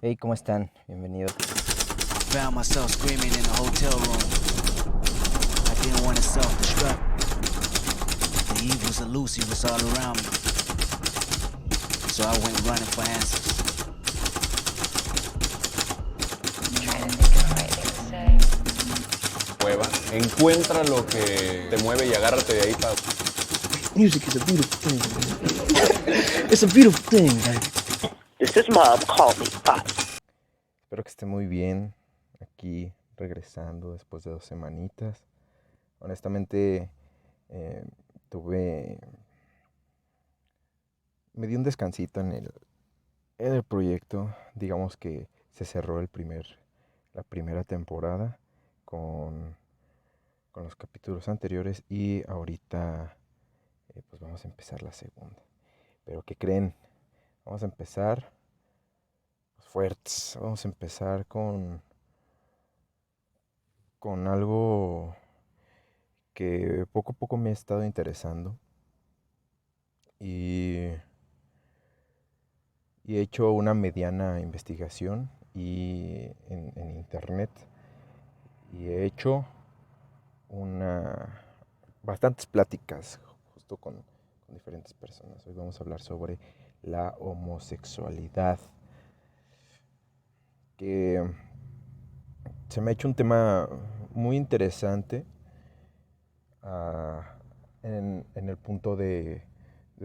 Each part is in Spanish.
Hey, ¿cómo están? Bienvenidos. Found myself screaming in the hotel room. I didn't want to self-destruct. The evils of Lucy was all around me. So I went running for answers. Trying to think of the right thing to say. Mueva. Encuentra lo que te mueve y agárrate de ahí para... Music is a beautiful thing, man. It's a beautiful thing, man. This is Mom. Call me. Bye. Espero que esté muy bien. Aquí regresando después de 2 semanitas. Honestamente, tuve... Me di un descansito en el proyecto. Digamos que se cerró la primera temporada con los capítulos anteriores y ahorita pues vamos a empezar la segunda. Pero ¿qué creen? Vamos a empezar fuertes. Vamos a empezar con algo que poco a poco me ha estado interesando y he hecho una mediana investigación en internet y he hecho bastantes pláticas justo con diferentes personas. Hoy vamos a hablar sobre la homosexualidad, que se me ha hecho un tema muy interesante en el punto de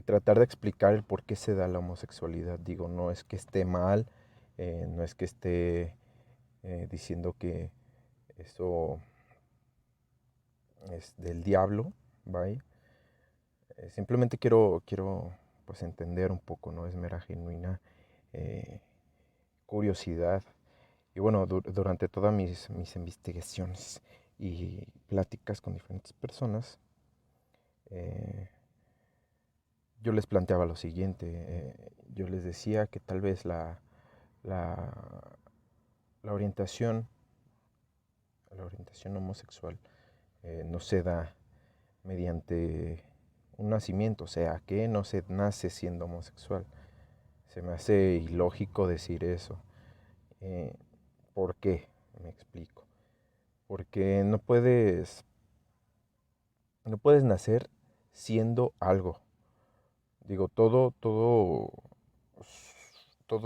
tratar de explicar el por qué se da la homosexualidad. Digo, no es que esté mal, no es que esté diciendo que eso es del diablo, ¿vale? Simplemente quiero pues entender un poco, ¿no? Es mera genuina eh, curiosidad. Y bueno, durante todas mis investigaciones y pláticas con diferentes personas, eh, yo les planteaba lo siguiente. Yo les decía que tal vez la, la orientación, la orientación homosexual no se da mediante un nacimiento, o sea, que no se nace siendo homosexual. Se me hace ilógico decir eso. Eh, ¿Por qué? Me explico. Porque no puedes nacer siendo algo. Digo, todo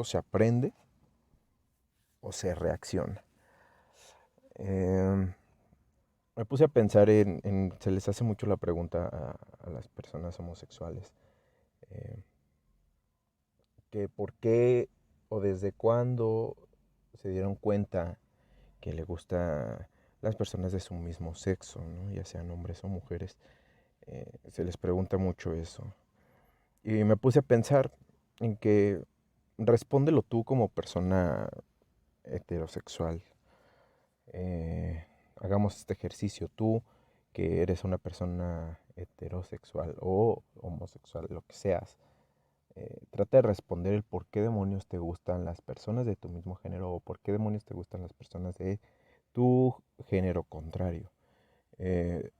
se aprende o se reacciona. Me puse a pensar se les hace mucho la pregunta a las personas homosexuales, eh, que por qué o desde cuándo se dieron cuenta que le gusta las personas de su mismo sexo, ¿no? Ya sean hombres o mujeres. Se les pregunta mucho eso. Y me puse a pensar en que respóndelo tú como persona heterosexual. Hagamos este ejercicio. Tú, que eres una persona heterosexual o homosexual, lo que seas, trata de responder el por qué demonios te gustan las personas de tu mismo género o por qué demonios te gustan las personas de tu género contrario.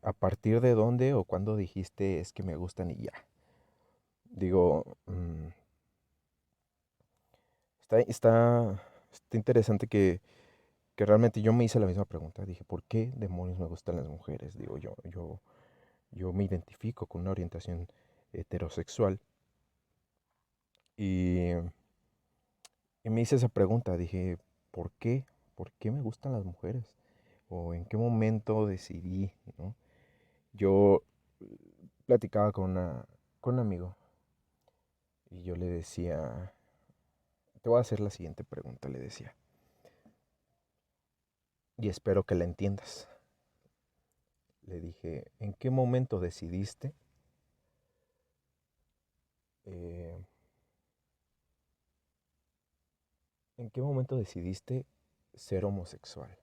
A partir de dónde o cuándo dijiste es que me gustan y ya. Digo, está interesante que realmente yo me hice la misma pregunta. Dije, ¿por qué demonios me gustan las mujeres? Digo, yo me identifico con una orientación heterosexual y, y me hice esa pregunta. Dije, ¿por qué? ¿Por qué me gustan las mujeres? ¿O en qué momento decidí, ¿no? Yo platicaba con un amigo y yo le decía, te voy a hacer la siguiente pregunta, le decía, y espero que la entiendas. Le dije, ¿en qué momento decidiste eh, ¿en qué momento decidiste ser homosexual?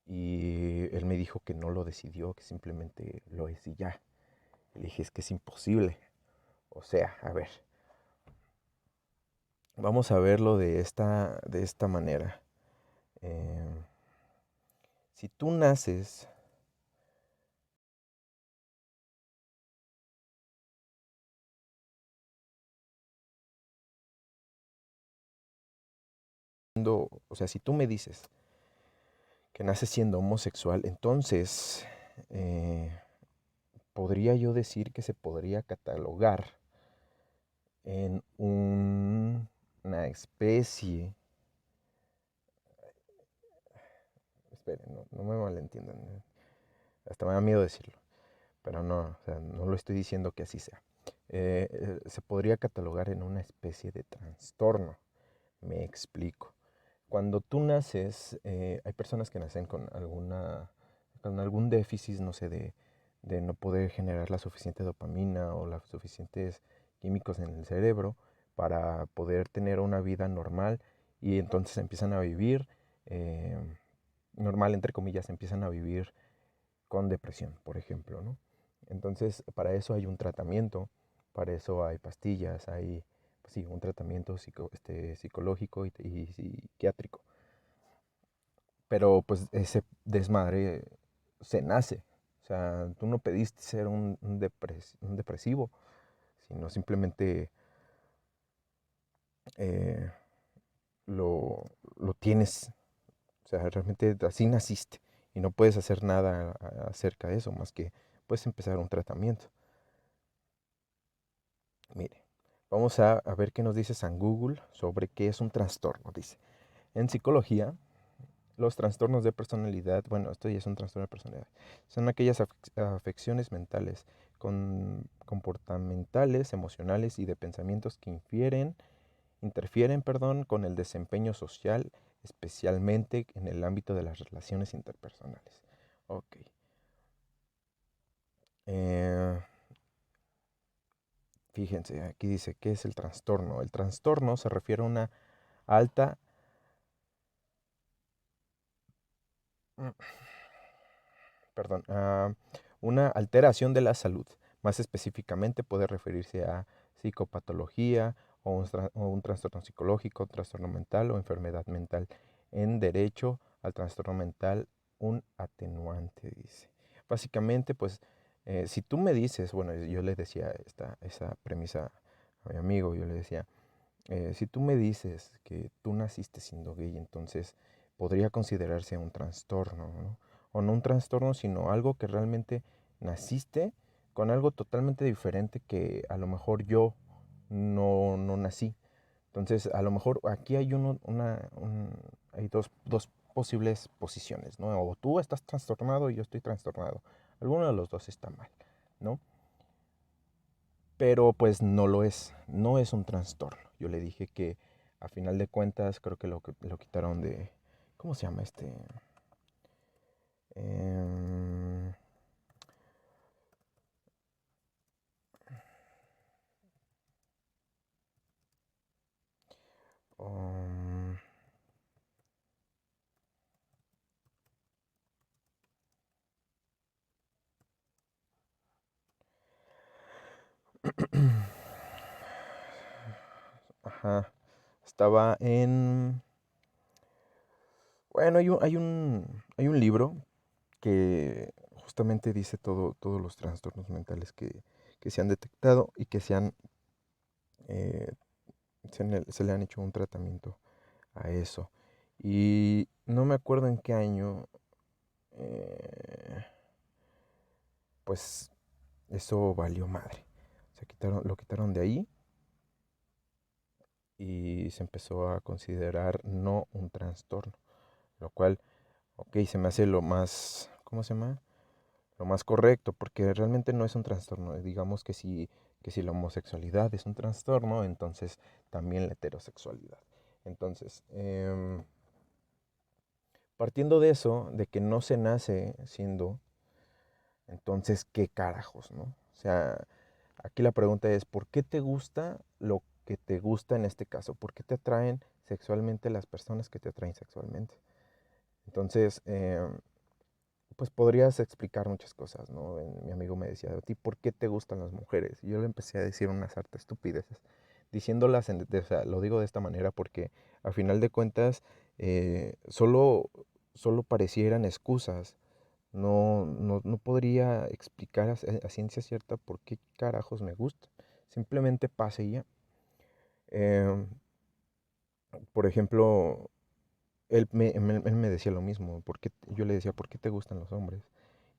Y él me dijo que no lo decidió, que simplemente lo es y ya. Le dije, es que es imposible. O sea, a ver, vamos a verlo de esta manera. Eh, si tú naces siendo, o sea, si tú me dices que naces siendo homosexual, entonces podría yo decir que se podría catalogar en una especie, esperen, no me malentiendan, hasta me da miedo decirlo, pero no, o sea, no lo estoy diciendo que así sea. Se podría catalogar en una especie de trastorno. Me explico. Cuando tú naces, hay personas que nacen con algún déficit, no sé, de no poder generar la suficiente dopamina o los suficientes químicos en el cerebro para poder tener una vida normal, y entonces empiezan a vivir, eh, normal entre comillas, empiezan a vivir con depresión, por ejemplo, ¿no? Entonces, para eso hay un tratamiento, para eso hay pastillas, hay, pues sí, un tratamiento psicológico y psiquiátrico. Pero pues ese desmadre se nace. O sea, tú no pediste ser un depresivo, sino simplemente eh, lo tienes. O sea, realmente así naciste y no puedes hacer nada acerca de eso, más que puedes empezar un tratamiento. Mire, vamos a ver qué nos dice San Google sobre qué es un trastorno. Dice, en psicología, los trastornos de personalidad, bueno, esto ya es un trastorno de personalidad, son aquellas afecciones mentales, comportamentales, emocionales y de pensamientos que interfieren, con el desempeño social, especialmente en el ámbito de las relaciones interpersonales. Ok. Eh, Fíjense, aquí dice, ¿qué es el trastorno? El trastorno se refiere a una alta... perdón, una alteración de la salud. Más específicamente puede referirse a psicopatología o un trastorno psicológico, trastorno mental o enfermedad mental. En derecho al trastorno mental, un atenuante, dice. Básicamente, pues, si tú me dices, bueno, yo le decía esa premisa a mi amigo, yo le decía, si tú me dices que tú naciste siendo gay, entonces podría considerarse un trastorno, ¿no? O no un trastorno, sino algo que realmente naciste con algo totalmente diferente que a lo mejor yo no nací. Entonces, a lo mejor aquí hay hay dos posibles posiciones, ¿no? O tú estás trastornado y yo estoy trastornado. Alguno de los dos está mal, ¿no? Pero pues no lo es, no es un trastorno. Yo le dije que a final de cuentas creo que lo quitaron de, ¿cómo se llama este? Em, um, ajá, estaba en, bueno, hay un libro que justamente dice todos los trastornos mentales que se han detectado y que eh, se le han hecho un tratamiento a eso. Y no me acuerdo en qué año, pues eso valió madre. Lo quitaron de ahí y se empezó a considerar no un trastorno, lo cual, ok, se me hace lo más, ¿cómo se llama? Lo más correcto, porque realmente no es un trastorno. Digamos que si la homosexualidad es un trastorno, entonces también la heterosexualidad. Entonces, partiendo de eso, de que no se nace siendo, entonces, ¿qué carajos, no? O sea, aquí la pregunta es, ¿por qué te gusta lo que te gusta en este caso? ¿Por qué te atraen sexualmente las personas que te atraen sexualmente? Entonces, pues podrías explicar muchas cosas, ¿no? Mi amigo me decía, ¿a ti por qué te gustan las mujeres? Y yo le empecé a decir unas hartas estupideces, diciéndolas, o sea, lo digo de esta manera porque a final de cuentas solo parecieran excusas. No podría explicar a ciencia cierta por qué carajos me gusta. Simplemente pasa y ya. Em, por ejemplo, él me decía lo mismo, yo le decía, ¿por qué te gustan los hombres?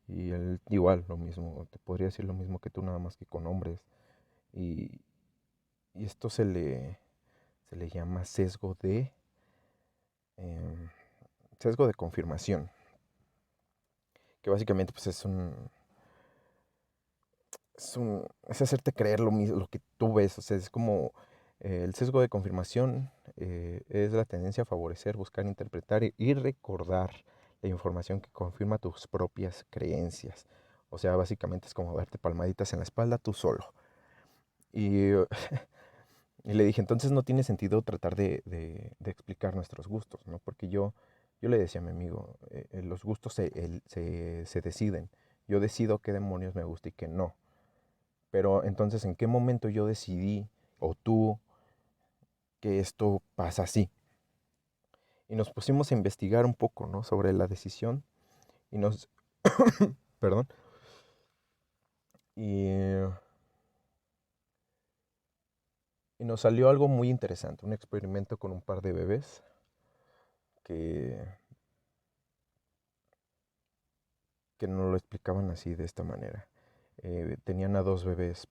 Y él igual, lo mismo, te podría decir lo mismo que tú, nada más que con hombres. Y, y esto se le llama em, sesgo de confirmación, que básicamente pues es hacerte creer lo mismo, lo que tú ves. O sea, es como el sesgo de confirmación es la tendencia a favorecer, buscar, interpretar y recordar la información que confirma tus propias creencias. O sea, básicamente es como darte palmaditas en la espalda tú solo. Y, y le dije, entonces no tiene sentido tratar de explicar nuestros gustos, ¿no? Porque yo le decía a mi amigo, los gustos se deciden. Yo decido qué demonios me gusta y qué no. Pero entonces, ¿en qué momento yo decidí, o tú, que esto pasa así? Y nos pusimos a investigar un poco, ¿no? Sobre la decisión y perdón, y, y nos salió algo muy interesante, un experimento con un par de bebés que, que nos lo explicaban así, de esta manera. Tenían a dos bebés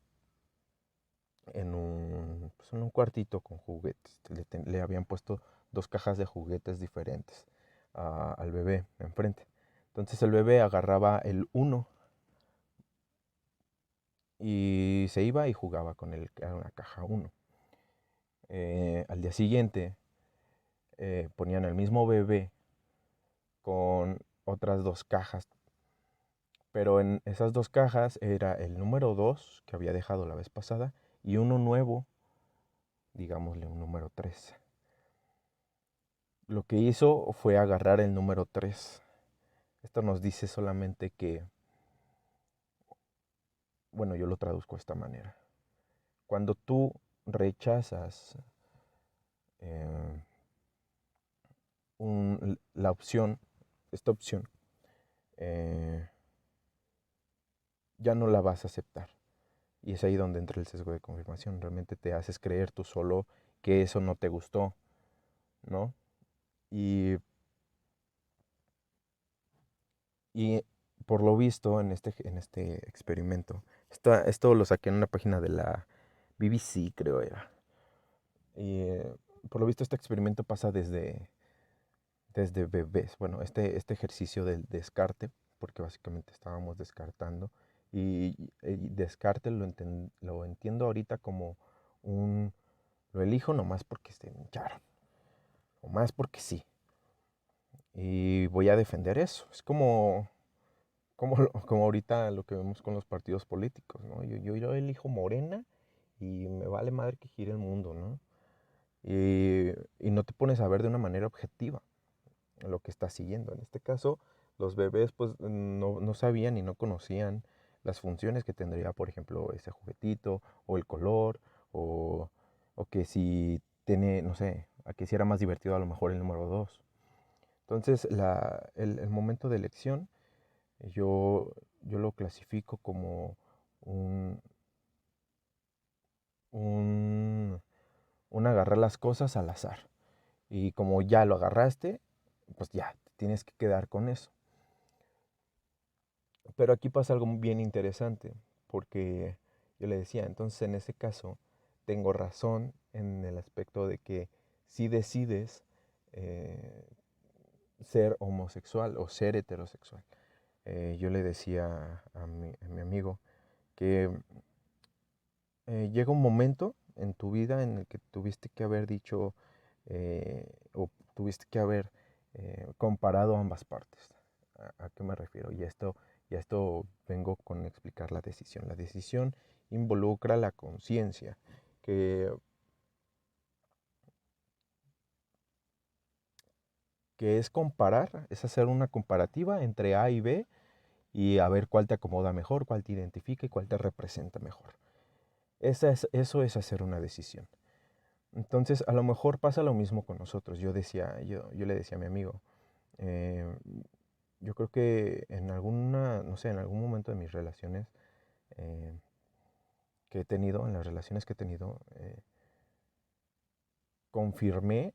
pues, en un cuartito con juguetes. Le habían puesto dos cajas de juguetes diferentes al bebé enfrente. Entonces el bebé agarraba el uno y se iba y jugaba con la caja uno. Al día siguiente ponían al mismo bebé con otras dos cajas, pero en esas dos cajas era el número 2 que había dejado la vez pasada y uno nuevo, digámosle un número 3. Lo que hizo fue agarrar el número 3. Esto nos dice solamente que, bueno, yo lo traduzco de esta manera. Cuando tú rechazas eh, la opción, esta opción, eh, ya no la vas a aceptar. Y es ahí donde entra el sesgo de confirmación. Realmente te haces creer tú solo que eso no te gustó, ¿no? Y, y por lo visto en este experimento, esto lo saqué en una página de la BBC, creo era. Y por lo visto este experimento pasa desde bebés. Bueno, este ejercicio del descarte, porque básicamente estábamos descartando. Y descarte lo entiendo ahorita como lo elijo nomás porque se me hincharon, o más porque sí. Y voy a defender eso. Es como ahorita lo que vemos con los partidos políticos, ¿no? Yo elijo Morena y me vale madre que gire el mundo, ¿no? Y no te pones a ver de una manera objetiva lo que estás siguiendo. En este caso, los bebés pues no sabían y no conocían las funciones que tendría, por ejemplo, ese juguetito, o el color, o, o que si tiene, no sé, a que si era más divertido a lo mejor el número 2. Entonces, el momento de elección, yo lo clasifico como un, un, un agarrar las cosas al azar. Y como ya lo agarraste, pues ya, te tienes que quedar con eso. Pero aquí pasa algo bien interesante, porque yo le decía, entonces en ese caso tengo razón en el aspecto de que si decides eh, ser homosexual o ser heterosexual. Yo le decía a mi amigo que llega un momento en tu vida en el que tuviste que haber dicho o tuviste que haber comparado ambas partes. ¿A qué me refiero? Y a esto vengo con explicar la decisión. La decisión involucra la conciencia, que, que es comparar, es hacer una comparativa entre A y B y a ver cuál te acomoda mejor, cuál te identifica y cuál te representa mejor. Eso es hacer una decisión. Entonces, a lo mejor pasa lo mismo con nosotros. Yo le decía a mi amigo, eh, yo creo que en alguna, no sé, en algún momento de mis relaciones eh, que he tenido, en las relaciones que he tenido, confirmé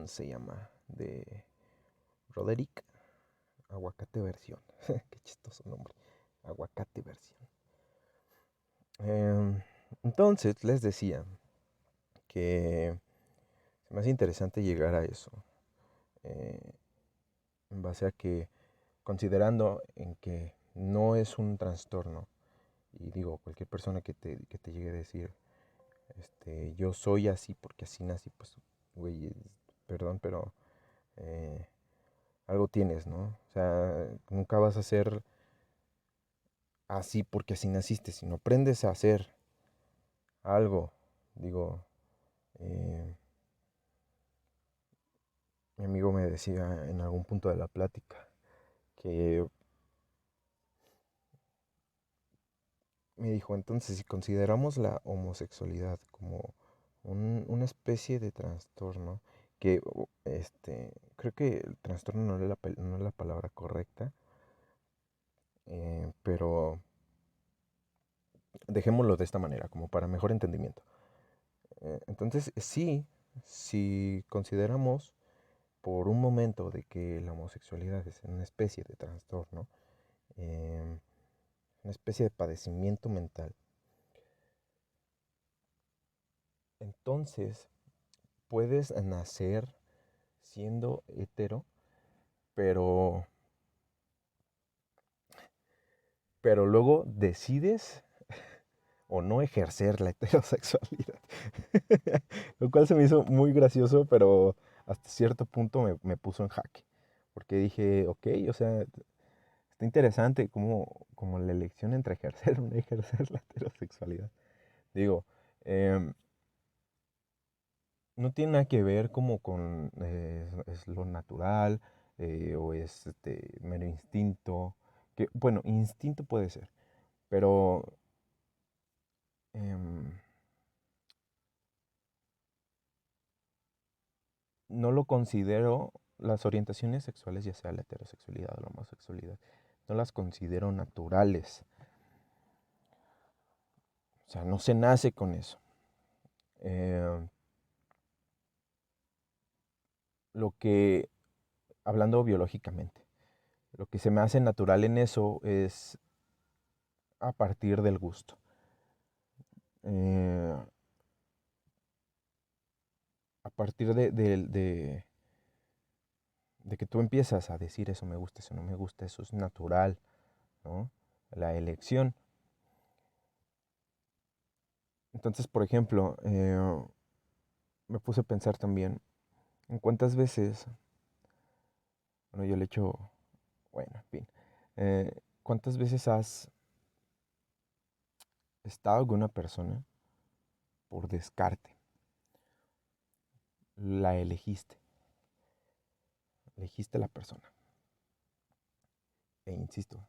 Version se llama, de Roderick Aguacate Versión. Qué chistoso nombre. Aguacate Versión. Entonces les decía que se me hace interesante llegar a eso. En base a que, considerando en que no es un trastorno, y digo, cualquier persona que te llegue a decir, yo soy así porque así nací, pues, güey, perdón, pero algo tienes, ¿no? O sea, nunca vas a ser así porque así naciste, sino aprendes a hacer algo. Digo, eh, mi amigo me decía en algún punto de la plática que me dijo, entonces, si consideramos la homosexualidad como una especie de trastorno, que creo que el trastorno no es la palabra correcta, pero dejémoslo de esta manera, como para mejor entendimiento. Entonces, sí, si consideramos por un momento de que la homosexualidad es una especie de trastorno, una especie de padecimiento mental, entonces puedes nacer siendo hetero, pero, pero luego decides o no ejercer la heterosexualidad. Lo cual se me hizo muy gracioso, pero hasta cierto punto me puso en jaque. Porque dije, ok, o sea, está interesante como la elección entre ejercer o no ejercer la heterosexualidad. Digo, em, no tiene nada que ver como con es lo natural o es mero instinto. Que, bueno, instinto puede ser, pero em, no lo considero, las orientaciones sexuales, ya sea la heterosexualidad o la homosexualidad, no las considero naturales. O sea, no se nace con eso. Eh, lo que, hablando biológicamente, lo que se me hace natural en eso es a partir del gusto. Eh, a partir de que tú empiezas a decir eso me gusta, eso no me gusta, eso es natural, ¿no? La elección. Entonces, por ejemplo, me puse a pensar también en cuántas veces, bueno, yo le echo, bueno, en fin, cuántas veces has estado con una persona por descarte, la elegiste a la persona. E insisto,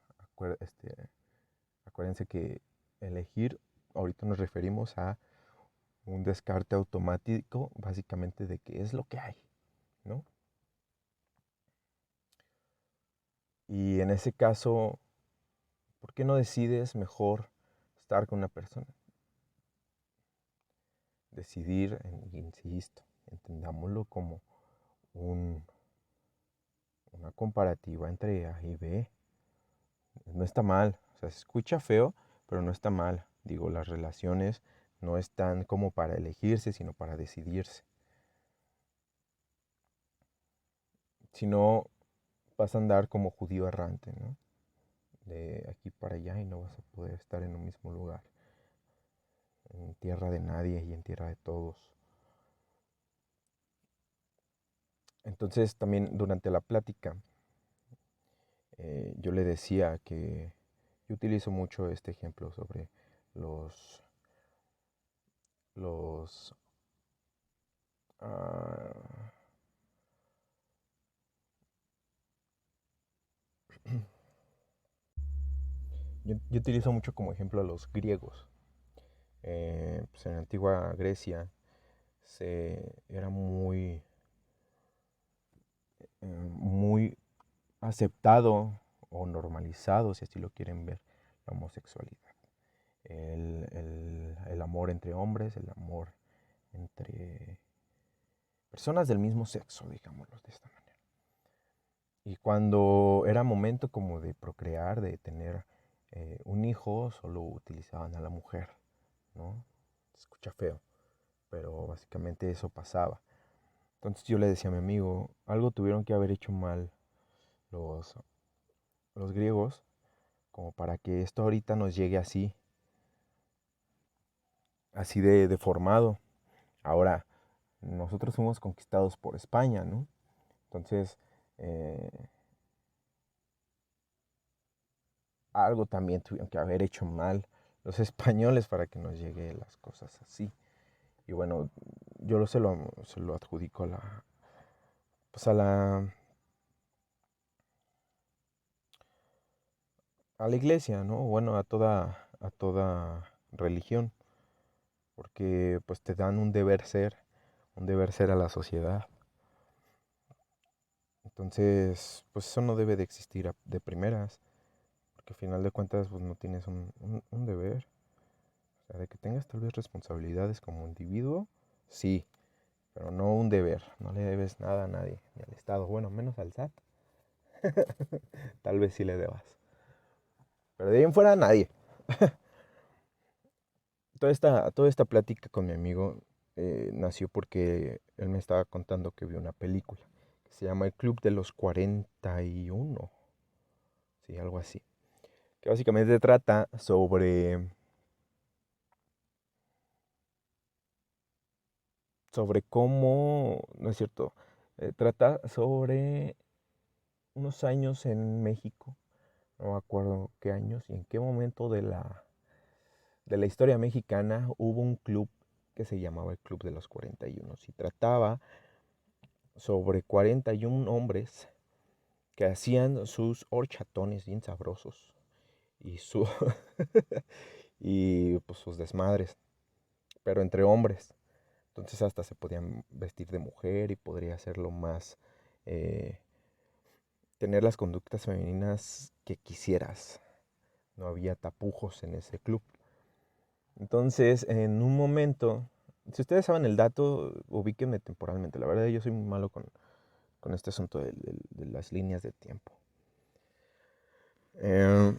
acuérdense que elegir, ahorita nos referimos a un descarte automático, básicamente de que es lo que hay, ¿no? Y en ese caso, ¿por qué no decides mejor estar con una persona? Decidir, insisto, entendámoslo como una comparativa entre A y B. No está mal, o sea, se escucha feo, pero no está mal. Digo, las relaciones no están como para elegirse, sino para decidirse. Si no, vas a andar como judío errante, ¿no? De aquí para allá y no vas a poder estar en un mismo lugar. En tierra de nadie y en tierra de todos. Entonces también durante la plática yo le decía que yo utilizo mucho este ejemplo sobre los, los, ah, yo utilizo mucho como ejemplo a los griegos. Pues en la antigua Grecia era muy aceptado o normalizado, si así lo quieren ver, la homosexualidad. El amor entre hombres, el amor entre personas del mismo sexo, digámoslo de esta manera. Y cuando era momento como de procrear, de tener un hijo, solo utilizaban a la mujer, ¿no? Se escucha feo, pero básicamente eso pasaba. Entonces yo le decía a mi amigo, algo tuvieron que haber hecho mal los, los griegos, como para que esto ahorita nos llegue así, así de deformado. Ahora, nosotros fuimos conquistados por España, ¿no? Entonces, algo también tuvieron que haber hecho mal los españoles para que nos llegue las cosas así. Y bueno, yo se lo adjudico a la, pues a la iglesia, ¿no? Bueno, a toda religión, porque pues te dan un deber ser a la sociedad. Entonces, pues eso no debe de existir de primeras, porque al final de cuentas pues no tienes un deber. O sea, de que tengas tal vez responsabilidades como individuo, sí, pero no un deber. No le debes nada a nadie, ni al Estado, bueno, menos al SAT. Tal vez sí le debas. Pero de ahí en fuera a nadie. Toda esta plática con mi amigo nació porque él me estaba contando que vio una película que se llama El Club de los 41. Sí, algo así. Que básicamente trata sobre cómo, no es cierto, trata sobre unos años en México, no me acuerdo qué años y en qué momento de la historia mexicana hubo un club que se llamaba el Club de los 41 y trataba sobre 41 hombres que hacían sus horchatones bien sabrosos y, y pues sus desmadres, pero entre hombres. Entonces hasta se podían vestir de mujer y podría hacerlo más, eh, tener las conductas femeninas que quisieras. No había tapujos en ese club. Entonces, en un momento, si ustedes saben el dato, ubíquenme temporalmente. La verdad, yo soy muy malo con este asunto de las líneas de tiempo. Eh,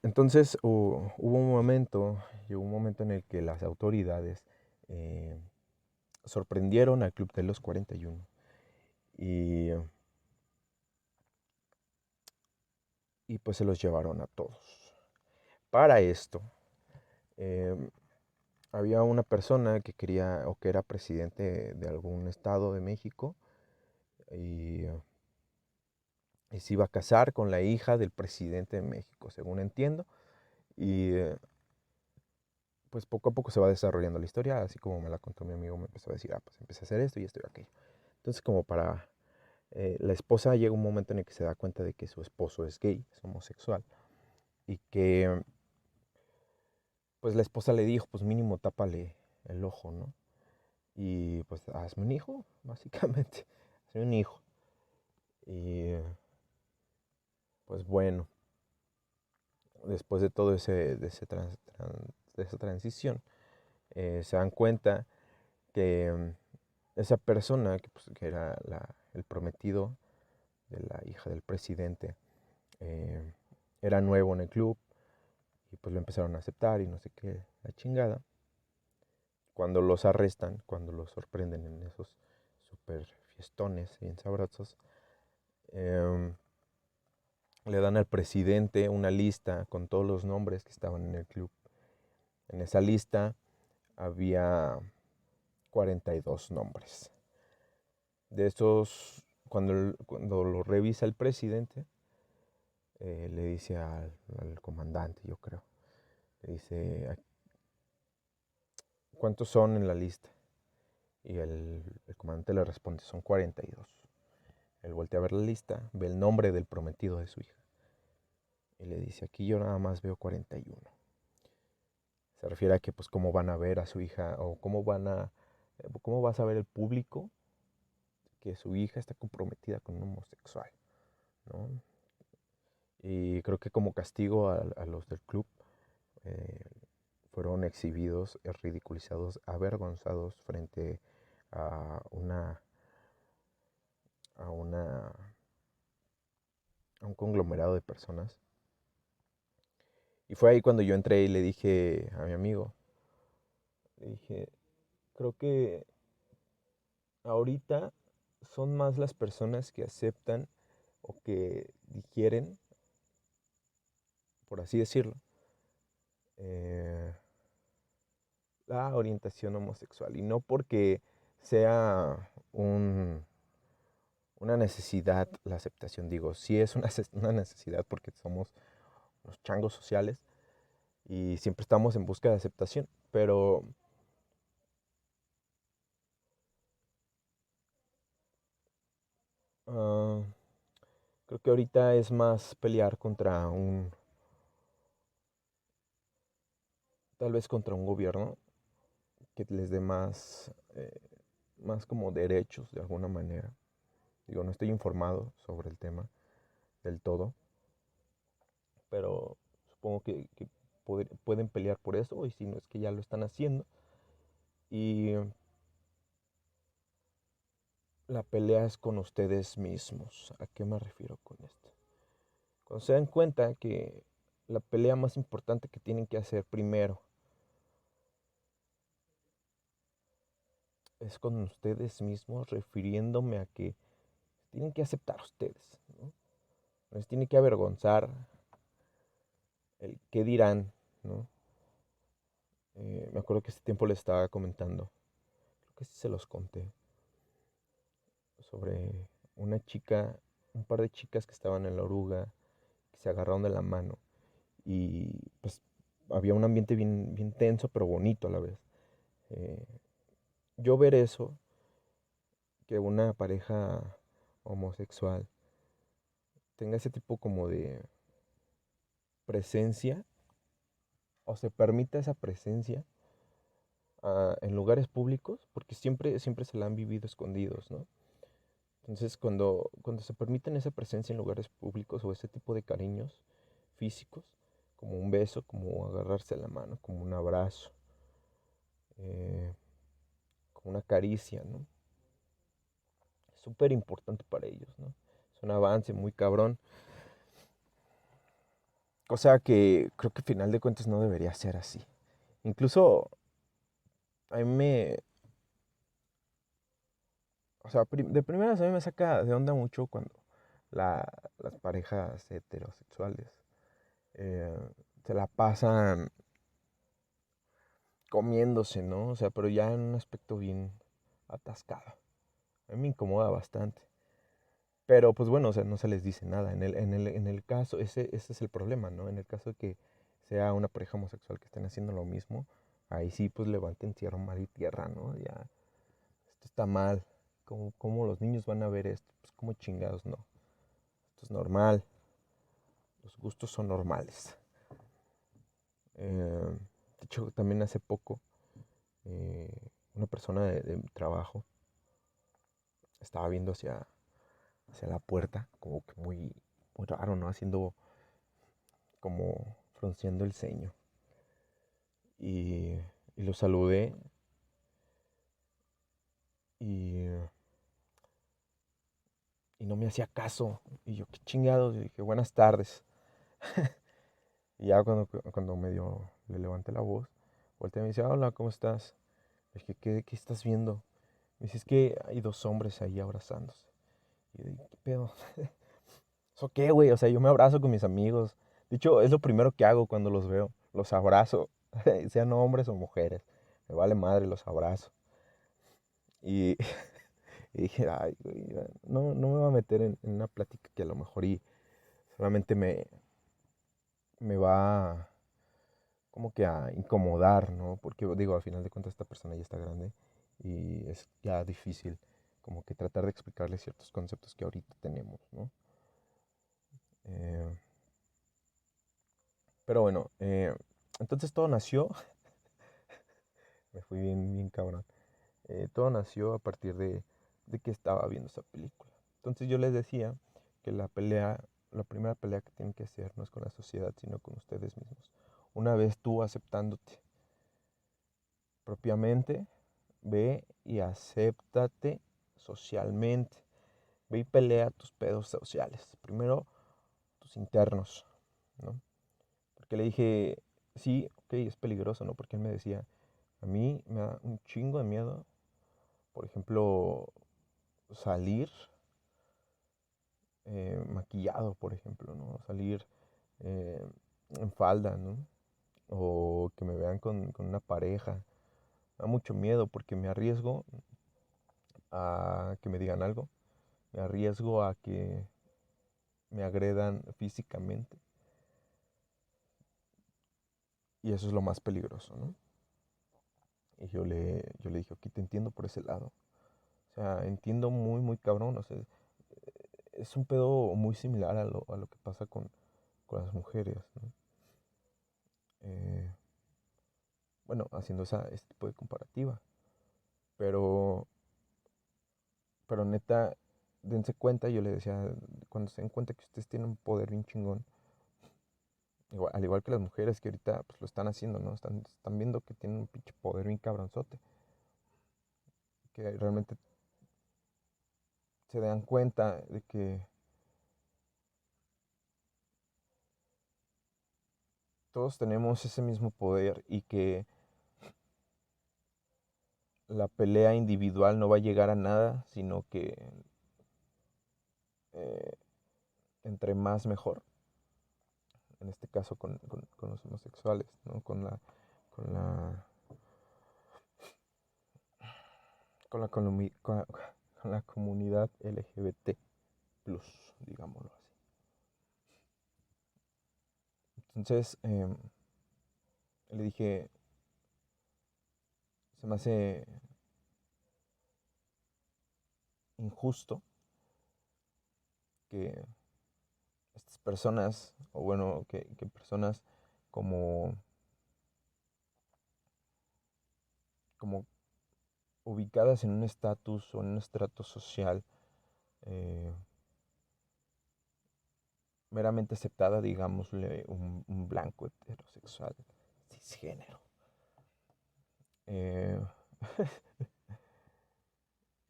entonces, llegó un momento en el que las autoridades sorprendieron al Club de los 41 y, y pues se los llevaron a todos. Para esto, eh, había una persona que quería o que era presidente de algún estado de México y, y se iba a casar con la hija del presidente de México, según entiendo. Y pues poco a poco se va desarrollando la historia, así como me la contó mi amigo, me empezó a decir, pues empecé a hacer esto y esto y aquello. Entonces como para la esposa llega un momento en el que se da cuenta de que su esposo es gay, es homosexual, y que pues la esposa le dijo, pues mínimo tápale el ojo, ¿no? Y pues hazme un hijo, básicamente, hazme un hijo. Y pues bueno, después de todo de esa transición, se dan cuenta que esa persona, que era el prometido de la hija del presidente, eh, era nuevo en el club y pues lo empezaron a aceptar y no sé qué, la chingada. Cuando los arrestan, cuando los sorprenden en esos super fiestones bien sabrosos, em, le dan al presidente una lista con todos los nombres que estaban en el club. En esa lista había 42 nombres. De esos, cuando lo revisa el presidente, le dice al comandante, yo creo, le dice, ¿cuántos son en la lista? Y el comandante le responde, son 42. Él voltea a ver la lista, ve el nombre del prometido de su hija. Y le dice, aquí yo nada más veo 41. Se refiere a que pues cómo van a ver a su hija o cómo va a saber el público que su hija está comprometida con un homosexual, ¿no? Y creo que como castigo a los del club eh, fueron exhibidos, ridiculizados, avergonzados frente a a una a un conglomerado de personas. Y fue ahí cuando yo entré y le dije a mi amigo, le dije, creo que ahorita son más las personas que aceptan o que digieren, por así decirlo, eh, la orientación homosexual. Y no porque sea una necesidad la aceptación, digo, sí es una necesidad porque somos unos changos sociales y siempre estamos en busca de aceptación, pero ah, creo que ahorita es más pelear tal vez contra un gobierno que les dé más como derechos de alguna manera. Digo, no estoy informado sobre el tema del todo, pero supongo que pueden pelear por eso, y si no es que ya lo están haciendo. Y la pelea es con ustedes mismos. ¿A qué me refiero con esto? Cuando se dan cuenta que la pelea más importante que tienen que hacer primero es con ustedes mismos, refiriéndome a que tienen que aceptar ustedes, ¿no? No les tiene que avergonzar el qué dirán, ¿no? Me acuerdo que ese tiempo les estaba comentando, creo que sí se los conté, sobre una chica, un par de chicas que estaban en la oruga, que se agarraron de la mano y pues había un ambiente bien, bien tenso, pero bonito a la vez. Eh, yo ver eso, que una pareja homosexual tenga ese tipo como de presencia, o se permita esa presencia en lugares públicos, porque siempre se la han vivido escondidos, ¿no? Entonces, cuando se permiten esa presencia en lugares públicos o ese tipo de cariños físicos, como un beso, como agarrarse la mano, como un abrazo, eh, como una caricia, ¿no? Es súper importante para ellos, ¿no? Es un avance muy cabrón. Cosa que creo que al final de cuentas no debería ser así. Incluso a mí o sea, de primeras a mí me saca de onda mucho cuando las parejas heterosexuales eh, se la pasan comiéndose, ¿no? O sea, pero ya en un aspecto bien atascado. A mí me incomoda bastante. Pero pues bueno, o sea, no se les dice nada. En el caso, ese es el problema, ¿no? En el caso de que sea una pareja homosexual que estén haciendo lo mismo, ahí sí pues levanten tierra, mar y tierra, ¿no? Ya, esto está mal. ¿Cómo los niños van a ver esto? Pues como chingados, no. Esto es normal. Los gustos son normales. De hecho, también hace poco, eh, una persona de mi trabajo estaba viendo hacia la puerta, como que muy, muy raro, ¿no? Haciendo como frunciendo el ceño. Y lo saludé y, y no me hacía caso. Y yo, qué chingados. Y dije, buenas tardes. Y ya cuando medio le levanté la voz, volteé y me dice, hola, ¿cómo estás? Le dije, ¿qué estás viendo? Me dice, es que hay dos hombres ahí abrazándose. Y yo dije, ¿qué pedo? ¿Eso qué, güey? O sea, yo me abrazo con mis amigos. De hecho, es lo primero que hago cuando los veo. Los abrazo, sean hombres o mujeres. Me vale madre, los abrazo. Y, y dije, ay, güey, no me voy a meter en una plática que a lo mejor y solamente me va como que a incomodar, ¿no? Porque digo, al final de cuentas esta persona ya está grande y es ya difícil como que tratar de explicarle ciertos conceptos que ahorita tenemos, ¿no? Eh, pero bueno, entonces todo nació, me fui bien, bien cabrón. Todo nació a partir de que estaba viendo esa película. Entonces yo les decía que la primera pelea que tienen que hacer no es con la sociedad, sino con ustedes mismos. Una vez tú aceptándote propiamente, ve y acéptate socialmente. ve y pelea tus pedos sociales. Primero, tus internos, ¿no? Porque le dije, sí, ok, es peligroso, ¿no? Porque él me decía, a mí me da un chingo de miedo, por ejemplo, salir maquillado, por ejemplo, ¿no? Salir eh, en falda, ¿no? O que me vean con una pareja. Me da mucho miedo porque me arriesgo a que me digan algo. Me arriesgo a que me agredan físicamente. Y eso es lo más peligroso, ¿no? Y yo le dije, aquí te entiendo por ese lado. O sea, entiendo muy, muy cabrón. O sea, es un pedo muy similar a lo que pasa con las mujeres, ¿no? Eh, bueno, haciendo este tipo de comparativa. Pero, pero neta, dense cuenta, yo le decía, cuando se den cuenta que ustedes tienen un poder bien chingón, al igual que las mujeres que ahorita pues, lo están haciendo, ¿no? Están viendo que tienen un pinche poder bien cabronzote. Que realmente se dan cuenta de que todos tenemos ese mismo poder y que la pelea individual no va a llegar a nada, sino que eh, entre más mejor. En este caso con los homosexuales, ¿no? Con la, con la, con la comunidad LGBT+, digámoslo así. Entonces, le dije, se me hace injusto que estas personas, o bueno, que personas como, como ubicadas en un estatus o en un estrato social eh, meramente aceptada, digámosle, un blanco heterosexual cisgénero. Eh,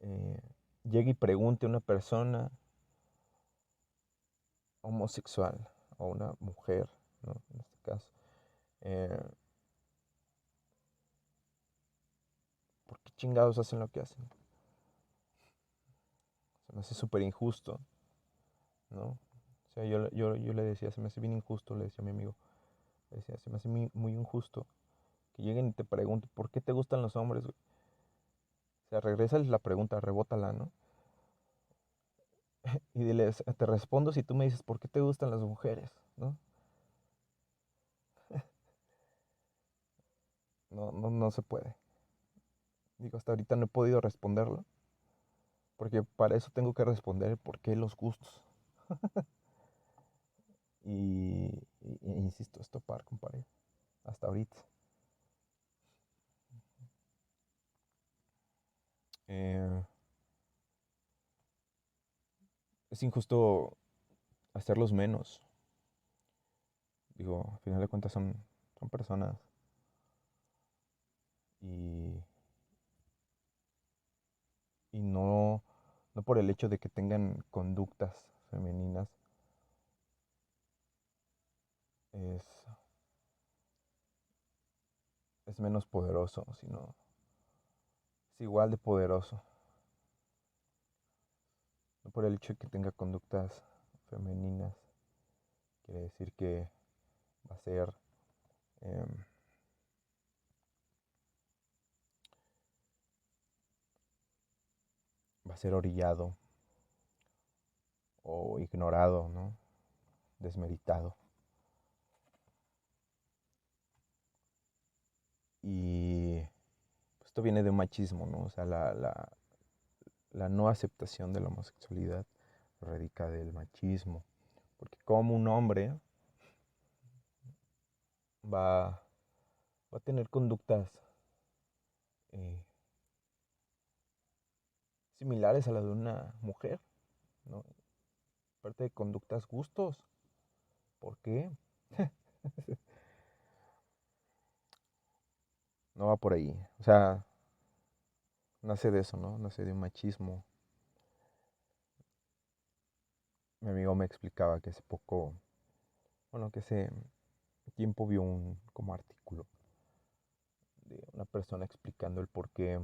eh, llegue y pregunte a una persona homosexual o una mujer, ¿no? En este caso, eh, ¿por qué chingados hacen lo que hacen? Se me hace súper injusto, ¿no? O sea, yo le decía, se me hace bien injusto, le decía a mi amigo, le decía, se me hace muy, muy injusto que lleguen y te pregunten, ¿por qué te gustan los hombres, güey? O sea, regrésales la pregunta, rebótala, ¿no? Y diles, te respondo si tú me dices, ¿por qué te gustan las mujeres? ¿No? No, no, no se puede. Digo, hasta ahorita no he podido responderlo, porque para eso tengo que responder el por qué los gustos. Insisto, esto par, compadre. Hasta ahorita. Eh, es injusto hacerlos menos. Digo, al final de cuentas son personas. Y, y no por el hecho de que tengan conductas femeninas es, es menos poderoso, sino es igual de poderoso. No por el hecho de que tenga conductas femeninas, quiere decir que va a ser em, va a ser orillado o ignorado, ¿no? Desmeritado. Y pues, esto viene de un machismo, ¿no? O sea, la no aceptación de la homosexualidad radica del machismo. Porque como un hombre va, va a tener conductas eh, similares a las de una mujer, ¿no? Aparte de conductas, gustos. ¿Por qué? No va por ahí. O sea, nace de eso, ¿no? Nace de un machismo mi amigo me explicaba que hace poco, bueno, que hace tiempo vio un como artículo de una persona explicando por qué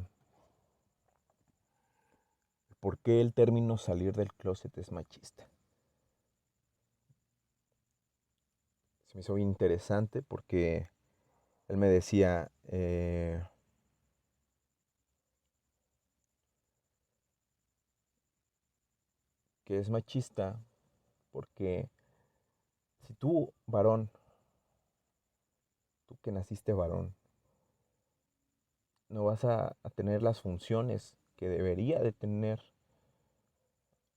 el término salir del closet es machista. Se me hizo bien interesante porque él me decía, que es machista porque si tú, varón, tú que naciste varón, no vas a tener las funciones que debería de tener,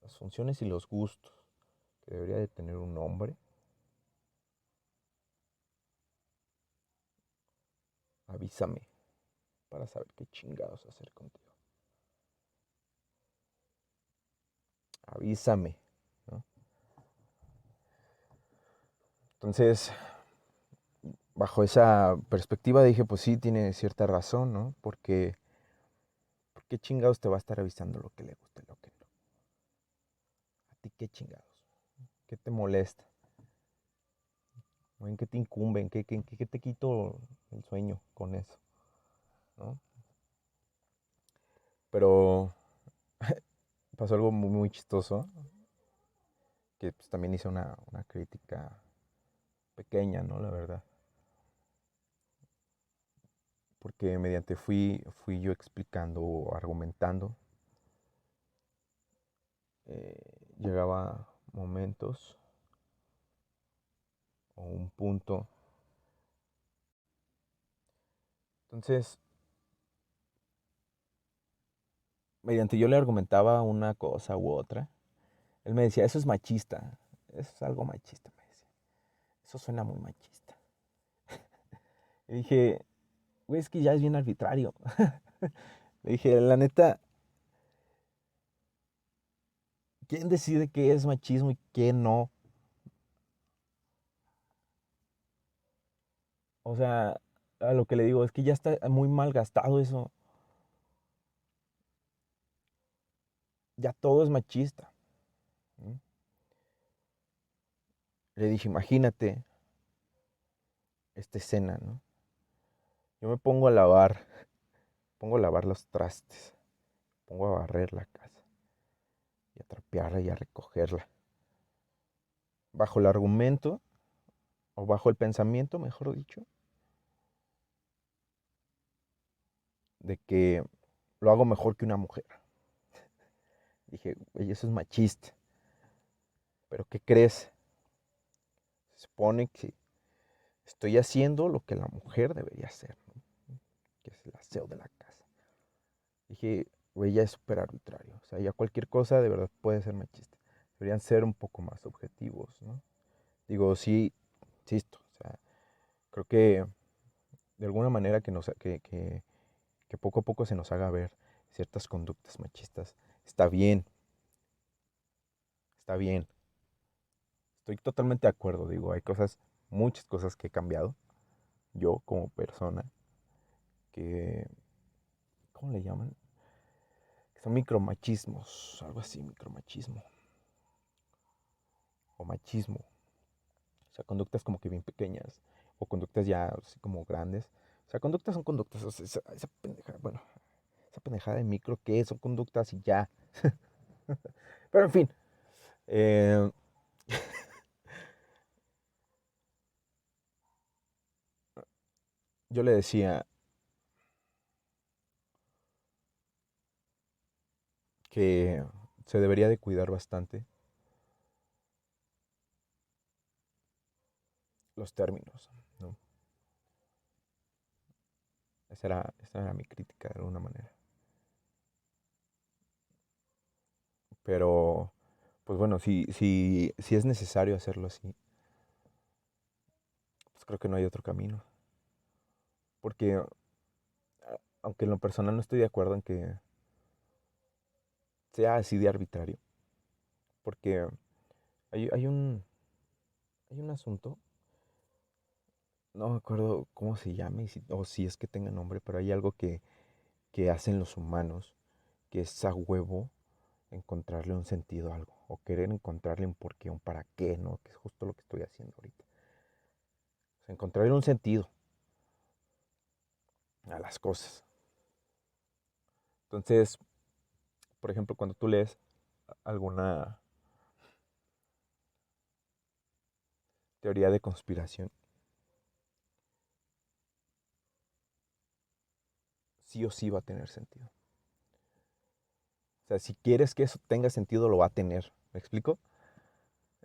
las funciones y los gustos que debería de tener un hombre, avísame para saber qué chingados hacer contigo. Avísame, ¿no? Entonces, bajo esa perspectiva dije, pues sí, tiene cierta razón, ¿no? Porque, ¿por qué chingados te va a estar avisando lo que le gusta y lo que no? ¿A ti qué chingados? ¿Qué te molesta? ¿O en qué te incumbe? ¿En qué te quito el sueño con eso? ¿No? Pero pasó algo muy, muy chistoso, que pues, también hice una crítica pequeña, ¿no? La verdad. Porque mediante fui yo explicando o argumentando, llegaba momentos o un punto. Entonces, mediante yo le argumentaba una cosa u otra, él me decía, eso es machista, eso es algo machista, me decía. Eso suena muy machista. Y dije, güey, es que ya es bien arbitrario. Le dije, la neta, ¿quién decide qué es machismo y qué no? O sea, a lo que le digo es que ya está muy mal gastado eso. Ya todo es machista. ¿Mm? Le dije, imagínate esta escena, ¿no? Yo me pongo a lavar los trastes, pongo a barrer la casa y a trapearla y a recogerla. Bajo el argumento, o bajo el pensamiento, mejor dicho, de que lo hago mejor que una mujer. Dije, güey, eso es machista. Pero ¿qué crees? Se supone que estoy haciendo lo que la mujer debería hacer, ¿no? Que es el aseo de la casa. Dije, güey, ya es súper arbitrario. O sea, ya cualquier cosa de verdad puede ser machista. Deberían ser un poco más objetivos, ¿no? Digo, sí, insisto, o sea, creo que de alguna manera que poco a poco se nos haga ver ciertas conductas machistas, está bien, está bien. Estoy totalmente de acuerdo, digo, hay cosas, muchas cosas que he cambiado, yo como persona, que, ¿cómo le llaman? Que son micromachismos, algo así, micromachismo, o machismo. O sea, conductas como que bien pequeñas, o conductas ya así como grandes. O sea, conductas son conductas, o sea, esa pendejada, bueno, esa pendejada de micro, ¿qué? Son conductas y ya. Pero en fin, eh, yo le decía que se debería de cuidar bastante los términos, ¿no? Esa era mi crítica de alguna manera. Pero, pues bueno, si es necesario hacerlo así, pues creo que no hay otro camino. Porque, aunque en lo personal no estoy de acuerdo en que sea así de arbitrario, porque hay, hay un, hay un asunto, no me acuerdo cómo se llama o si es que tenga nombre, pero hay algo que hacen los humanos, que es a huevo encontrarle un sentido a algo. o querer encontrarle un porqué, un para qué, ¿no? Que es justo lo que estoy haciendo ahorita. O sea, encontrarle un sentido a las cosas. Entonces, por ejemplo, cuando tú lees alguna teoría de conspiración, sí o sí va a tener sentido. O sea, si quieres que eso tenga sentido, lo va a tener. ¿Me explico?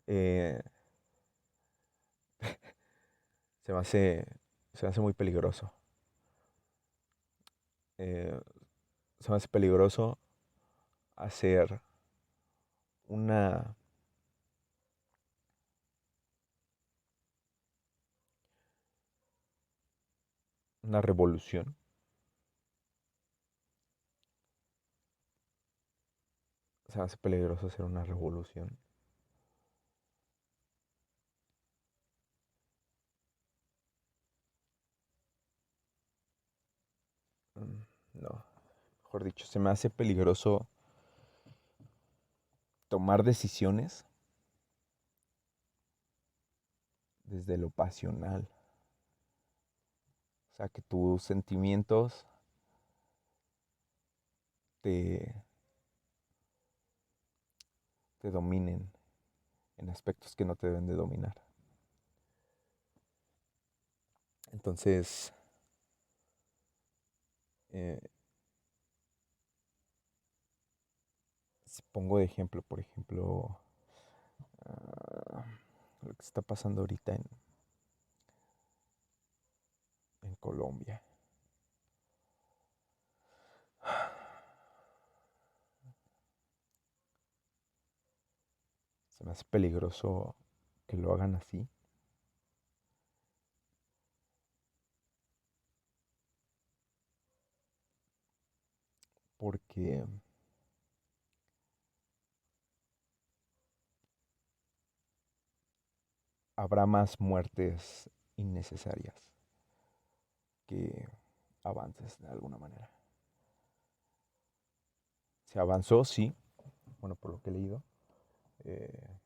Eh, se me hace, se me hace muy peligroso. Eh, Se me hace peligroso hacer una, una revolución. Se me hace peligroso hacer una revolución no, mejor dicho, se me hace peligroso tomar decisiones desde lo pasional. O sea, que tus sentimientos te, te dominen en aspectos que no te deben de dominar. Entonces, eh, si pongo de ejemplo, por ejemplo, lo que está pasando ahorita en Colombia. Se me hace peligroso que lo hagan así. Porque habrá más muertes innecesarias que avances de alguna manera. Se avanzó, sí, bueno, por lo que he leído. eh,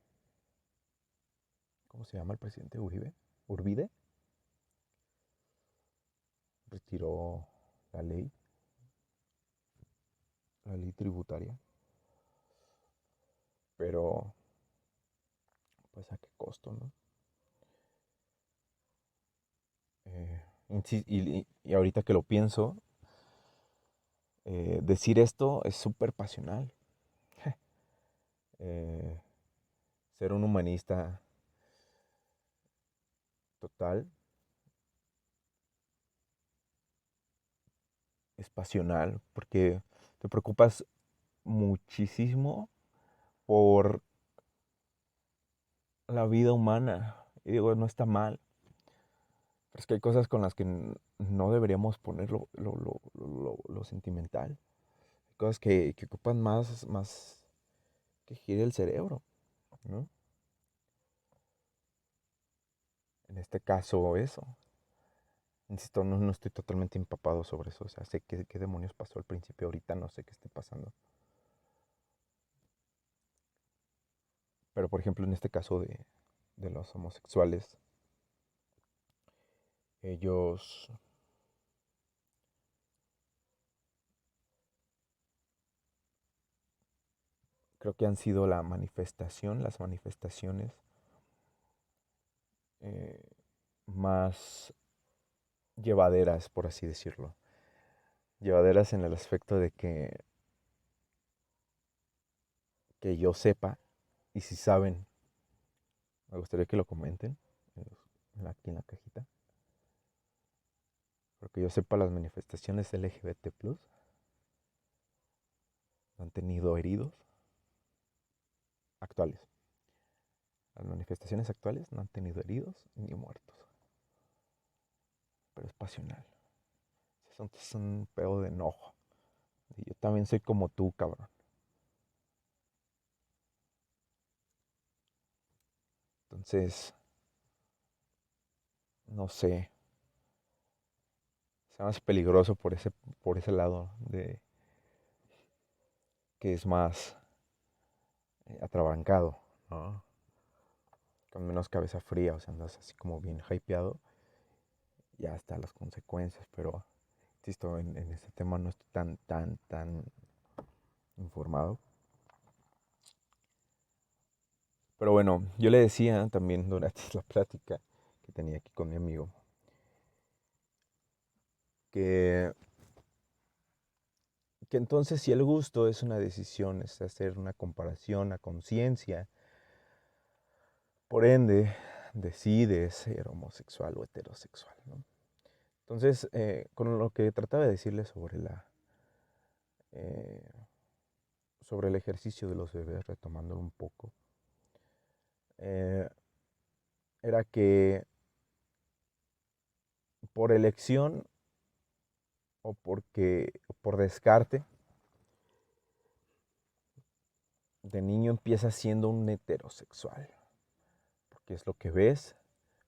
¿Cómo se llama el presidente Uribe? Urbide retiró la ley tributaria, pero pues a qué costo, ¿no? Y ahorita que lo pienso, decir esto es súper pasional. Eh, Ser un humanista total es pasional porque te preocupas muchísimo por la vida humana. Y digo, no está mal, pero es que hay cosas con las que no deberíamos poner lo sentimental. Hay cosas que ocupan más que gire el cerebro, ¿no? En este caso, eso. Insisto, no estoy totalmente empapado sobre eso. O sea, sé qué demonios pasó al principio. Ahorita no sé qué esté pasando. Pero, por ejemplo, en este caso de los homosexuales, ellos creo que han sido las manifestaciones eh, más llevaderas, por así decirlo. Llevaderas en el aspecto de que yo sepa, y si saben, me gustaría que lo comenten aquí en la cajita. Porque yo sepa, las manifestaciones LGBT+ no han tenido heridos actuales. Las manifestaciones actuales no han tenido heridos ni muertos. Pero es pasional. Es un pedo de enojo. Y yo también soy como tú, cabrón. Entonces, no sé. Se me hace peligroso por ese lado de que es más atrabancado, ¿no? Con menos cabeza fría, o sea, andas así como bien hypeado, ya hasta las consecuencias, pero insisto, en este tema no estoy tan informado. Pero bueno, yo le decía también durante la plática que tenía aquí con mi amigo que, que entonces si el gusto es una decisión, es hacer una comparación a conciencia, por ende decides ser homosexual o heterosexual, ¿no? Entonces, con lo que trataba de decirle eh, sobre el ejercicio de los bebés, retomándolo un poco, eh, era que por elección o por descarte, de niño empiezas siendo un heterosexual, porque es lo que ves,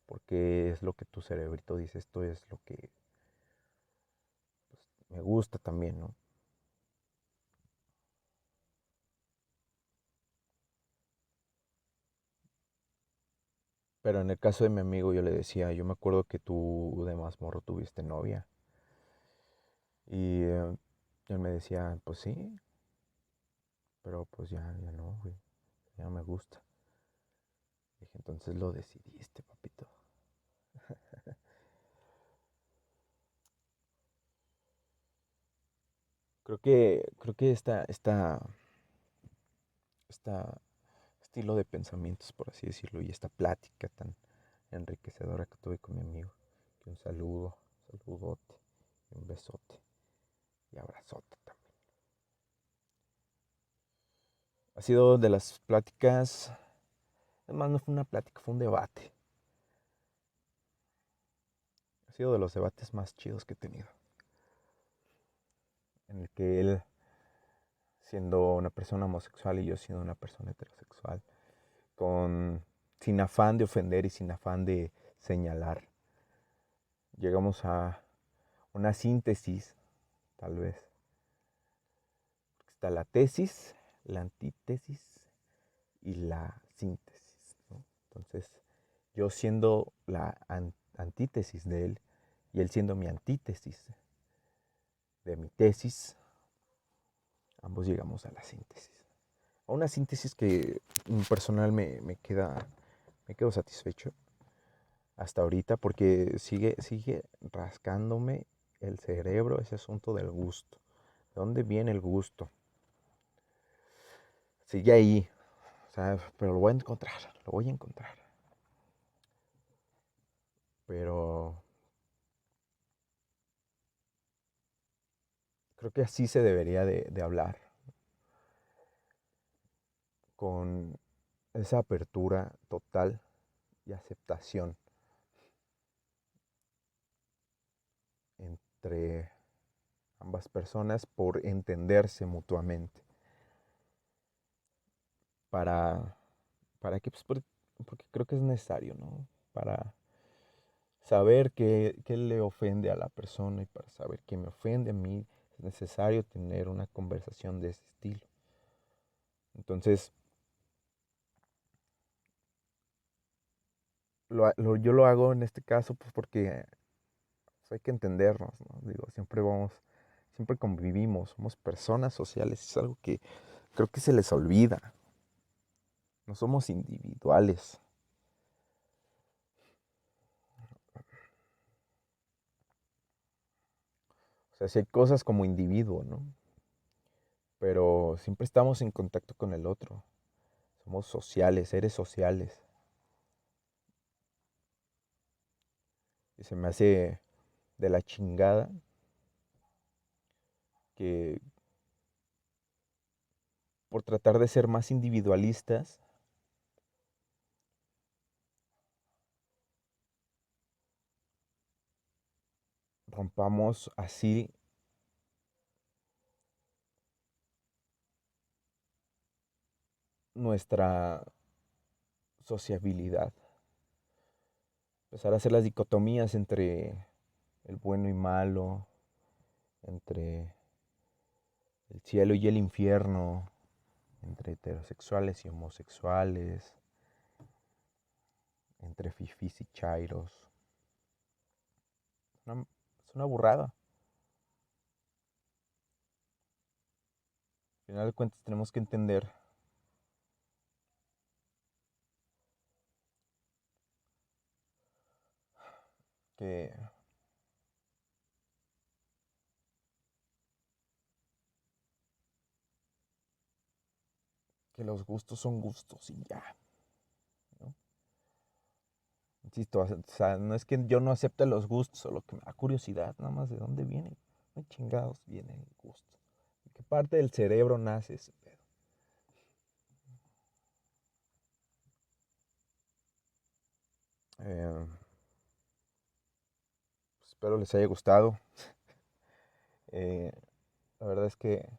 porque es lo que tu cerebrito dice, esto es lo que pues, me gusta también, ¿no? Pero en el caso de mi amigo yo le decía, yo me acuerdo que tú de más morro tuviste novia. Y él me decía, pues sí, pero pues ya no, güey, ya no me gusta. Dije, entonces lo decidiste, papito. Creo que esta estilo de pensamientos, por así decirlo, y esta plática tan enriquecedora que tuve con mi amigo, que un saludote, y un besote y abrazote también. Ha sido de las pláticas, además no fue una plática, fue un debate. Ha sido de los debates más chidos que he tenido, en el que él, siendo una persona homosexual y yo siendo una persona heterosexual, con, sin afán de ofender y sin afán de señalar, llegamos a una síntesis, tal vez. Está la tesis, la antítesis y la síntesis, ¿no? Entonces, yo siendo la antítesis de él y él siendo mi antítesis de mi tesis, ambos llegamos a la síntesis. A una síntesis que personal me quedo satisfecho hasta ahorita porque sigue rascándome el cerebro ese asunto del gusto. ¿De dónde viene el gusto? Sigue ahí, o sea, pero lo voy a encontrar. Pero creo que así se debería de hablar, con esa apertura total y aceptación entre ambas personas por entenderse mutuamente. ¿Para, para qué? Pues porque creo que es necesario, ¿no? Para saber qué le ofende a la persona y para saber qué me ofende a mí, es necesario tener una conversación de ese estilo. Entonces, yo lo hago en este caso pues porque pues, hay que entendernos, ¿no? Digo, siempre convivimos, somos personas sociales, es algo que creo que se les olvida. No somos individuales. O sea, sí hay cosas como individuo, ¿no? Pero siempre estamos en contacto con el otro. Somos sociales, seres sociales. Y se me hace de la chingada que por tratar de ser más individualistas, rompamos así nuestra sociabilidad. Empezar a hacer las dicotomías entre el bueno y malo, entre el cielo y el infierno, entre heterosexuales y homosexuales, entre fifís y chairos. Es una burrada. Al final de cuentas tenemos que entender que los gustos son gustos y ya, ¿no? Insisto, o sea, no es que yo no acepte los gustos, solo que me da curiosidad nada más de dónde viene, ¿de chingados viene el gusto? ¿De qué parte del cerebro nace ese pedo? Espero les haya gustado. La verdad es que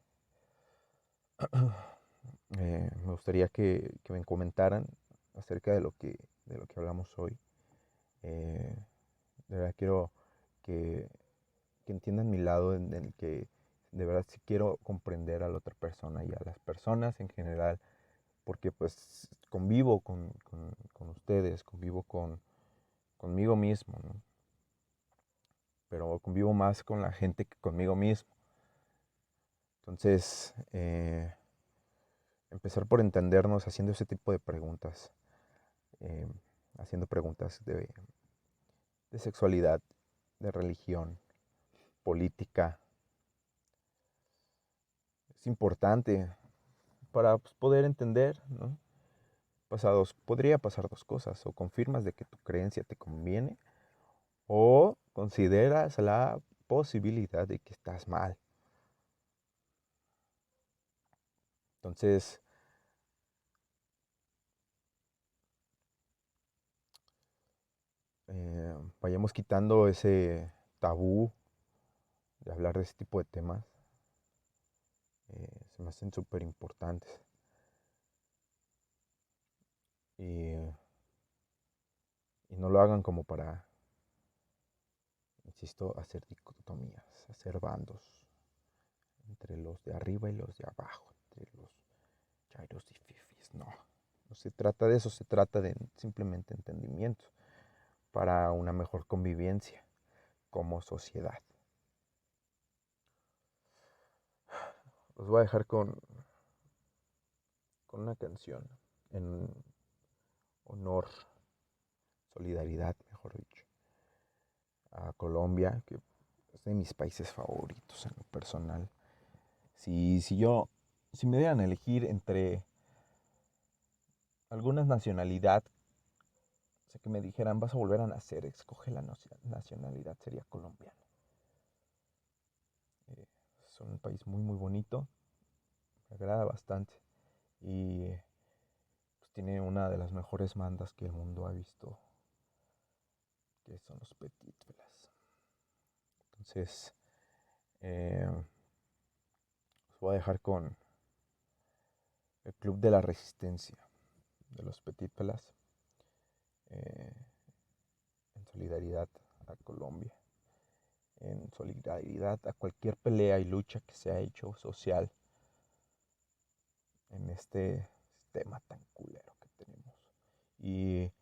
me gustaría que me comentaran acerca de lo que hablamos hoy. De verdad quiero que entiendan mi lado en el que de verdad sí quiero comprender a la otra persona y a las personas en general, porque pues convivo con ustedes, convivo conmigo mismo, ¿no? Pero convivo más con la gente que conmigo mismo. Entonces, empezar por entendernos haciendo ese tipo de preguntas, haciendo preguntas de sexualidad, de religión, política. Es importante para poder entender, ¿no? Podría pasar dos cosas: o confirmas de que tu creencia te conviene, o consideras la posibilidad de que estás mal. Entonces, vayamos quitando ese tabú de hablar de ese tipo de temas. Se me hacen súper importantes. Y no lo hagan como para, insisto, hacer dicotomías, hacer bandos entre los de arriba y los de abajo, entre los chairos y fifis. No se trata de eso, se trata de simplemente entendimiento para una mejor convivencia como sociedad. Los voy a dejar con una canción en honor, solidaridad, mejor dicho, a Colombia, que es de mis países favoritos en lo personal. Si me dieran a elegir entre alguna nacionalidad, o sea, que me dijeran, vas a volver a nacer, escoge la nacionalidad, sería colombiano. Es un país muy, muy bonito, me agrada bastante y pues tiene una de las mejores bandas que el mundo ha visto, que son los Petit Felas. Entonces, os voy a dejar con el Club de la Resistencia de los Petit Felas, en solidaridad a Colombia, en solidaridad a cualquier pelea y lucha que se ha hecho social en este sistema tan culero que tenemos. Y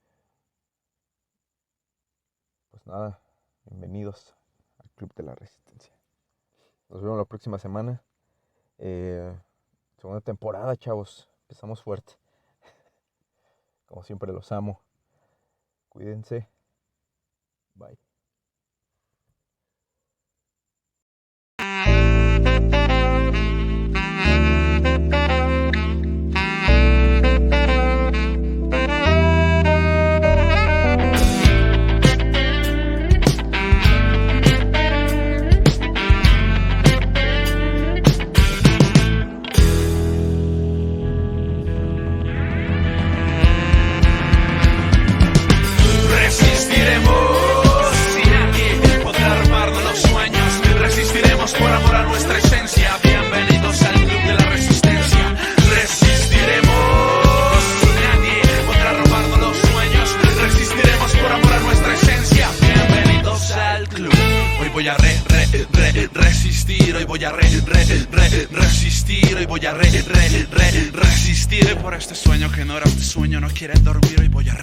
pues nada, bienvenidos al Club de la Resistencia. Nos vemos la próxima semana. Segunda temporada, chavos. Empezamos fuerte. Como siempre, los amo. Cuídense. Bye. Voy a resistir. resistir, hoy voy a resistir, hoy voy a resistir por este sueño que no era este sueño, no quiere dormir, hoy voy a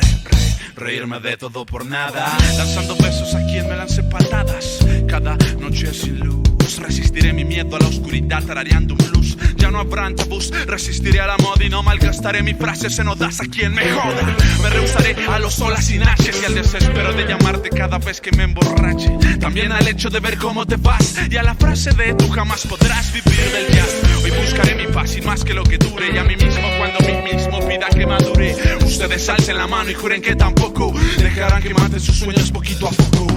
reírme de todo por nada, lanzando besos a quien me lance patadas, cada noche sin luz. Resistiré mi miedo a la oscuridad tarareando un blues. Ya no habrá tabús, resistiré a la moda y no malgastaré mi frase en odas a quien me joda. Me rehusaré a los olas sin haches y al desespero de llamarte cada vez que me emborrache. También al hecho de ver cómo te vas y a la frase de tú jamás podrás vivir del jazz. Hoy buscaré mi paz sin más que lo que dure y a mí mismo cuando mí mismo pida que madure. Ustedes alcen la mano y juren que tampoco dejarán que maten sus sueños poquito a poco.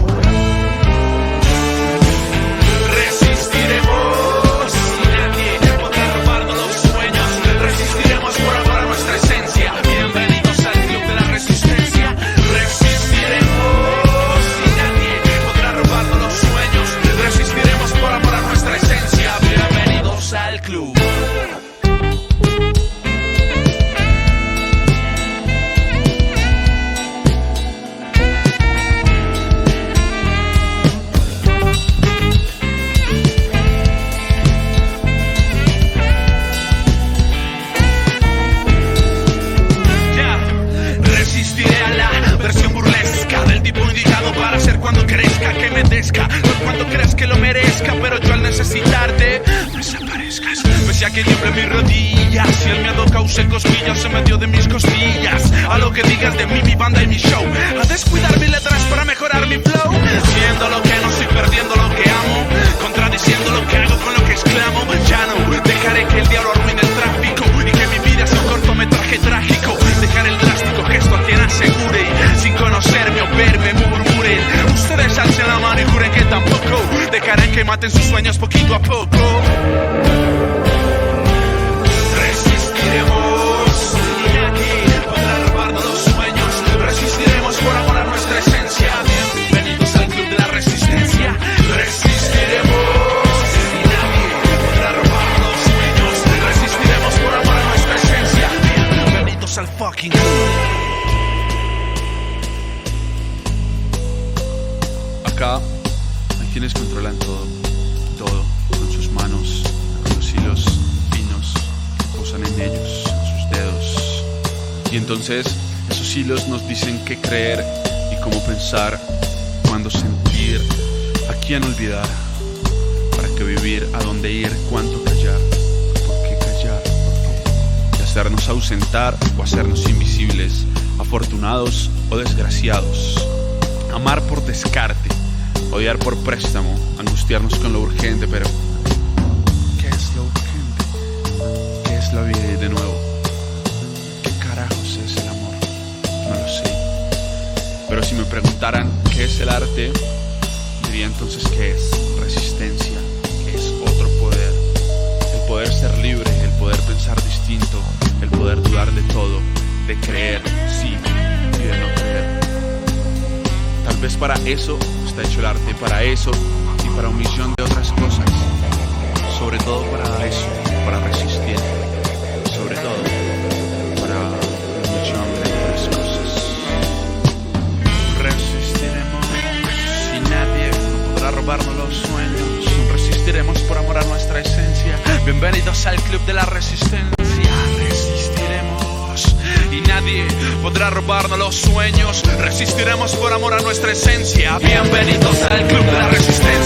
Resistiremos y nadie podrá robarnos los sueños. Resistiremos por amor a nuestra esencia. Bienvenidos al club de la resistencia. Resistiremos y nadie podrá robarnos los sueños. Resistiremos por amor a nuestra esencia. Bienvenidos al club. Para ser cuando crezca, que me desca, no cuando creas que lo merezca, pero yo al necesitarte desaparezcas. Pese a que tiemble mis rodillas y el miedo cause cosquillas en medio de mis costillas. A lo que digas de mí, mi banda y mi show, a descuidar mis letras para mejorar mi flow. Siendo lo que no soy, perdiendo lo que amo, contradiciendo lo que hago con lo que exclamo. Ya no dejaré que el diablo arruine el tráfico y que mi vida sea un cortometraje trágico. Dejar el drástico gesto a quien asegure, sin conocerme o verme murmuren. Ustedes alcen la mano y juren que tampoco dejarán que maten sus sueños poquito a poco. Resistiremos y nadie podrá robarnos los sueños. Resistiremos por amor a nuestra esencia. Bienvenidos al club de la resistencia. Resistiremos y nadie podrá robarnos los sueños. Resistiremos por amor a nuestra esencia. Bienvenidos al fucking club. Acá hay quienes controlan todo con sus manos, con los hilos finos que posan en ellos, en sus dedos. Y entonces esos hilos nos dicen qué creer y cómo pensar, cuándo sentir, a quién olvidar, para qué vivir, a dónde ir, cuánto callar, por qué callar, y hacernos ausentar o hacernos invisibles, afortunados o desgraciados, amar por descarte, odiar por préstamo, angustiarnos con lo urgente, pero ¿qué es lo urgente? ¿Qué es la vida? Y de nuevo, ¿qué carajos es el amor? No lo sé. Pero si me preguntaran qué es el arte, diría entonces que es resistencia, que es otro poder. El poder ser libre, el poder pensar distinto, el poder dudar de todo, de creer sí y de no creer. Tal vez para eso está hecho el arte, para eso y para un millón de otras cosas. Sobre todo para eso, para resistir. Sobre todo para un millón de otras cosas. Resistiremos y nadie podrá robarnos los sueños. Resistiremos por amor a nuestra esencia. Bienvenidos al club de la resistencia. Resistiremos y nadie podrá robarnos los sueños. Resistiremos por amor a nuestra esencia. Bienvenidos al club de la resistencia.